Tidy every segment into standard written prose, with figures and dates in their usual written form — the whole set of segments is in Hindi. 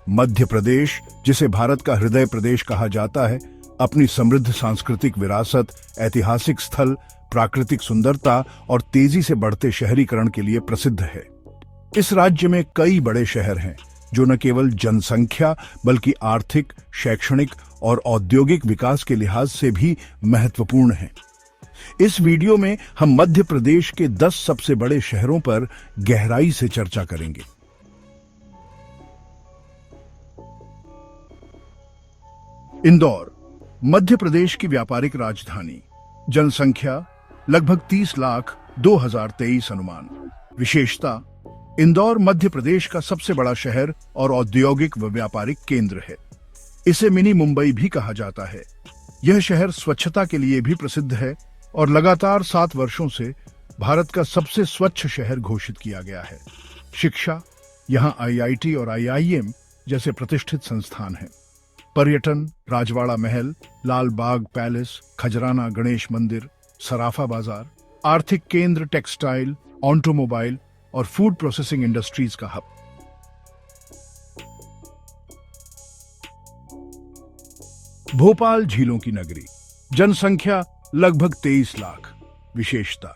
मध्य प्रदेश, जिसे भारत का हृदय प्रदेश कहा जाता है, अपनी समृद्ध सांस्कृतिक विरासत, ऐतिहासिक स्थल, प्राकृतिक सुंदरता और तेजी से बढ़ते शहरीकरण के लिए प्रसिद्ध है। इस राज्य में कई बड़े शहर हैं जो न केवल जनसंख्या बल्कि आर्थिक, शैक्षणिक और औद्योगिक विकास के लिहाज से भी महत्वपूर्ण हैं। इस वीडियो में हम मध्य प्रदेश के 10 सबसे बड़े शहरों पर गहराई से चर्चा करेंगे। इंदौर, मध्य प्रदेश की व्यापारिक राजधानी। जनसंख्या लगभग 30 लाख, 2023 अनुमान। विशेषता: इंदौर मध्य प्रदेश का सबसे बड़ा शहर और औद्योगिक व व्यापारिक केंद्र है। इसे मिनी मुंबई भी कहा जाता है। यह शहर स्वच्छता के लिए भी प्रसिद्ध है और लगातार 7 वर्षों से भारत का सबसे स्वच्छ शहर घोषित किया गया है। शिक्षा: यहाँ IIT और IIM जैसे प्रतिष्ठित संस्थान हैं। पर्यटन: राजवाड़ा महल, लाल बाग पैलेस, खजराना गणेश मंदिर, सराफा बाजार। आर्थिक केंद्र: टेक्सटाइल, ऑटोमोबाइल और फूड प्रोसेसिंग इंडस्ट्रीज का हब। भोपाल, झीलों की नगरी। जनसंख्या लगभग 23 लाख। विशेषता: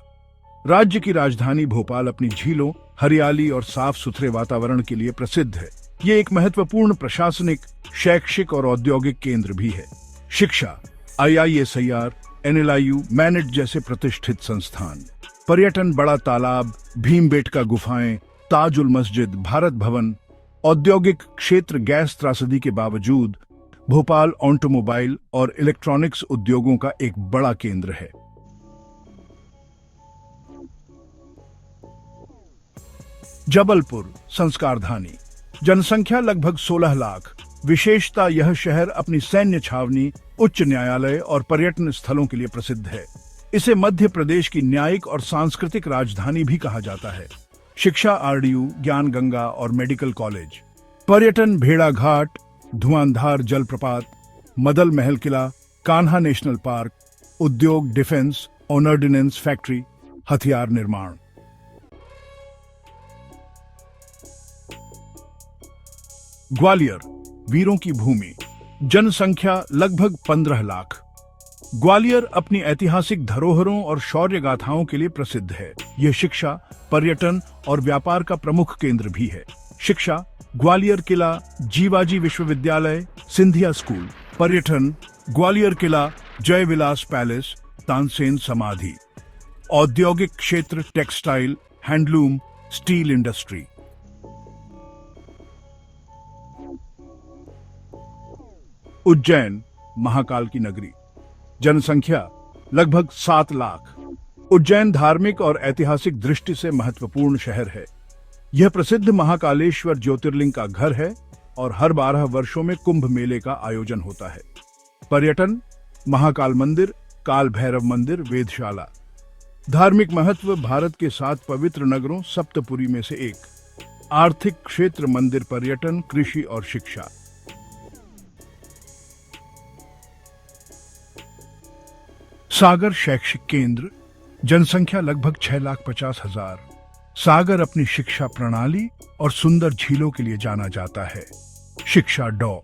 राज्य की राजधानी भोपाल अपनी झीलों, हरियाली और साफ सुथरे वातावरण के लिए प्रसिद्ध है। ये एक महत्वपूर्ण प्रशासनिक, शैक्षिक और औद्योगिक केंद्र भी है। शिक्षा: IISIR, NLIU, मैनेट जैसे प्रतिष्ठित संस्थान। पर्यटन: बड़ा तालाब, भीमबेटका गुफाएं, ताजुल मस्जिद, भारत भवन। औद्योगिक क्षेत्र: गैस त्रासदी के बावजूद भोपाल ऑटोमोबाइल और इलेक्ट्रॉनिक्स उद्योगों का एक बड़ा केंद्र है। जबलपुर, संस्कारधानी। जनसंख्या लगभग 16 लाख। विशेषता: यह शहर अपनी सैन्य छावनी, उच्च न्यायालय और पर्यटन स्थलों के लिए प्रसिद्ध है। इसे मध्य प्रदेश की न्यायिक और सांस्कृतिक राजधानी भी कहा जाता है। शिक्षा: RDU, ज्ञान गंगा और मेडिकल कॉलेज। पर्यटन: भेड़ा घाट, धुआंधार जलप्रपात, मदल महल किला, कान्हा नेशनल पार्क। उद्योग: डिफेंस, ऑर्डिनेंस फैक्ट्री, हथियार निर्माण। ग्वालियर, वीरों की भूमि। जनसंख्या लगभग 15 लाख। ग्वालियर अपनी ऐतिहासिक धरोहरों और शौर्य गाथाओं के लिए प्रसिद्ध है। यह शिक्षा, पर्यटन और व्यापार का प्रमुख केंद्र भी है। शिक्षा: ग्वालियर किला, जीवाजी विश्वविद्यालय, सिंधिया स्कूल। पर्यटन: ग्वालियर किला, जय विलास पैलेस, तानसेन समाधि। औद्योगिक क्षेत्र: textile, handloom, steel industry. Ujjain, Mahakal की नगरी। जनसंख्या लगभग 7 लाख। उज्जैन धार्मिक और ऐतिहासिक दृष्टि से महत्वपूर्ण शहर है। यह प्रसिद्ध महाकालेश्वर ज्योतिर्लिंग का घर है और हर 12 वर्षों में कुंभ मेले का आयोजन होता है। पर्यटन: महाकाल मंदिर, काल भैरव मंदिर, वेधशाला। धार्मिक महत्व: भारत के 7 पवित्र नगरों सप्तपुरी में से एक। आर्थिक क्षेत्र: मंदिर, पर्यटन, कृषि और शिक्षा। सागर शैक्षिक केंद्र। जनसंख्या लगभग 6,50,000। सागर अपनी शिक्षा प्रणाली और सुंदर झीलों के लिए जाना जाता है। शिक्षा: डॉ.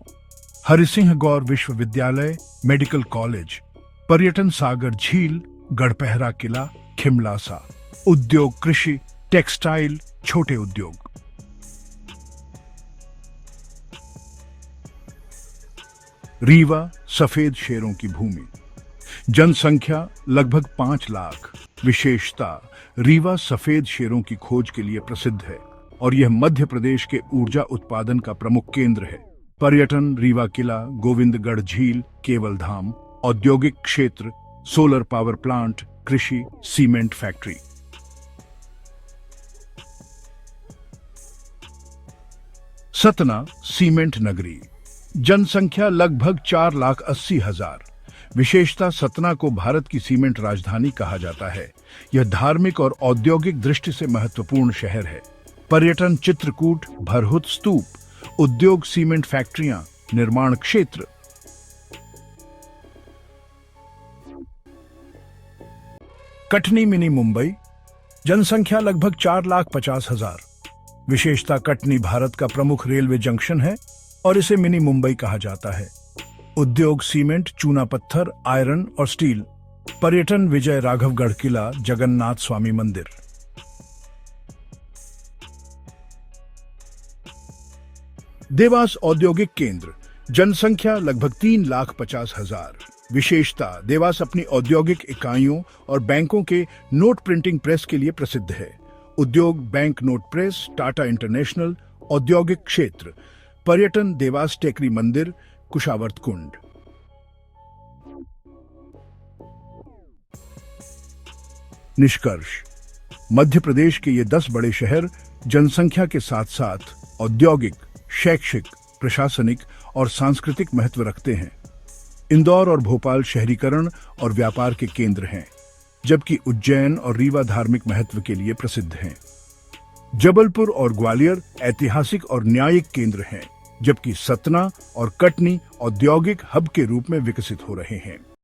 हरिसिंह गौर विश्वविद्यालय, मेडिकल कॉलेज। पर्यटन: सागर झील, गढ़पहरा किला, खिमलासा। उद्योग: कृषि, टेक्सटाइल, छोटे उद्योग। रीवा, सफेद शेरों की भूमि। जनसंख्या लगभग 5 लाख। विशेषता: रीवा सफेद शेरों की खोज के लिए प्रसिद्ध है और यह मध्य प्रदेश के ऊर्जा उत्पादन का प्रमुख केंद्र है। पर्यटन: रीवा किला, गोविंदगढ़ झील, केवल धाम। औद्योगिक क्षेत्र: सोलर पावर प्लांट, कृषि, सीमेंट फैक्ट्री। सतना, सीमेंट नगरी। जनसंख्या लगभग 4,80,000। विशेषता: सतना को भारत की सीमेंट राजधानी कहा जाता है। यह धार्मिक और औद्योगिक दृष्टि से महत्वपूर्ण शहर है। पर्यटन: चित्रकूट, भरहुत स्तूप। उद्योग: सीमेंट फैक्ट्रियां, निर्माण क्षेत्र। कटनी मिनी मुंबई। जनसंख्या लगभग 4,50,000। विशेषता: कटनी भारत का प्रमुख रेलवे जंक्शन है और इसे मिनी मुंबई कहा जाता है। उद्योग सीमेंट, चूना पत्थर, आयरन और स्टील। पर्यटन विजय राघवगढ़ किला, जगन्नाथ स्वामी मंदिर। देवास औद्योगिक केंद्र, जनसंख्या लगभग 3,50,000। विशेषता, देवास अपनी औद्योगिक इकाइयों और बैंकों के नोट प्रिंटिंग प्रेस के लिए प्रसिद्ध है। उद्योग bank note press, Tata international. औद्योगिक क्षेत्र, पर्यटन देवास टेकरी मंदिर, कुशावर्त कुंड। निष्कर्ष, मध्य प्रदेश के ये 10 बड़े शहर जनसंख्या के साथ साथ औद्योगिक, शैक्षिक, प्रशासनिक और सांस्कृतिक महत्व रखते हैं। इंदौर और भोपाल शहरीकरण और व्यापार के केंद्र हैं, जबकि उज्जैन और रीवा धार्मिक महत्व के लिए प्रसिद्ध हैं। जबलपुर और ग्वालियर ऐतिहासिक और न्यायिक केंद्र हैं, जबकि सतना और कटनी औद्योगिक हब के रूप में विकसित हो रहे हैं।